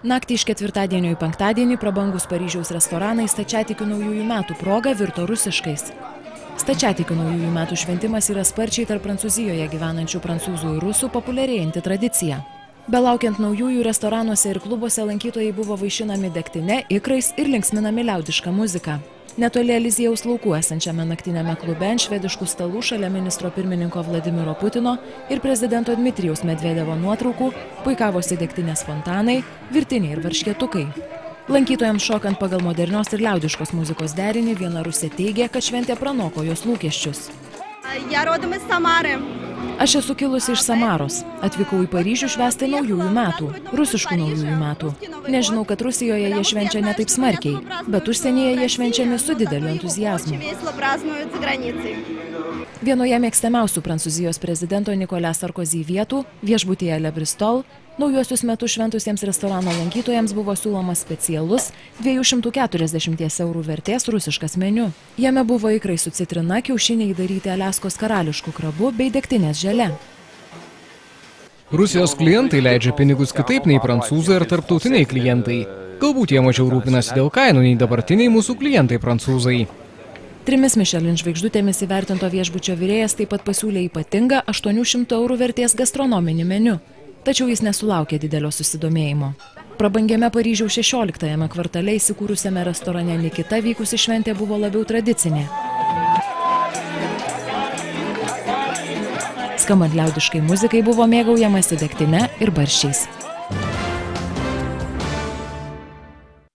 Naktį iš ketvirtadienio į penktadienį prabangus Paryžiaus restoranai stačiatikių naujųjų metų proga virto rusiškais. Stačiatikių naujųjų metų šventimas yra sparčiai tarp Prancūzijoje gyvenančių prancūzų ir rusų populiarėjanti tradicija. Belaukiant naujųjų, restoranuose ir klubuose lankytojai buvo vaišinami degtine, ikrais ir linksminami liaudiška muzika. Netoli Eliziejaus laukų esančiame naktiniame klube ant švediškų stalų šalia ministro pirmininko Vladimiro Putino ir prezidento Dmitrijaus Medvedevo nuotraukų puikavosi degtinės fontanai, virtiniai ir varškėtukai. Lankytojams šokant pagal modernios ir liaudiškos muzikos derinį, viena rusė teigė, kad šventė pranoko jos lūkesčius. Aš esu kilusi iš Samaros. Atvykau į Paryžių švęsti naujųjų metų, rusiškų naujųjų metų. Nežinau, kad Rusijoje jie švenčia ne taip smarkiai, bet užsienyje jie švenčiami su dideliu entuziazmu. Vienoje mėgstamiausių Prancūzijos prezidento Nicolas Sarkozy vietų, viešbutyje Le Bristol, naujuosius metus šventusiems restorano lankytojams buvo siūlomas specialus 240 € vertės rusiškas meniu. Jame buvo ikrai su citrina, kiaušiniai įdaryti Aliaskos karališkų krabu bei degtinės žele. Rusijos klientai leidžia pinigus kitaip nei prancūzai ar tarptautiniai klientai. Galbūt jie mažiau rūpinasi dėl kainų nei dabartiniai mūsų klientai prancūzai. 3 Michelin žvaigždutėmis įvertinto viešbučio virėjas taip pat pasiūlė ypatingą 800 € vertės gastronominį meniu. Tačiau jis nesulaukė didelio susidomėjimo. Prabangiame Paryžiaus 16-ame kvartale įsikūrusiame restorane Nikita vykusi šventė buvo labiau tradicinė. Skambant liaudiškai muzikai buvo mėgaujamasi degtine ir barščiais.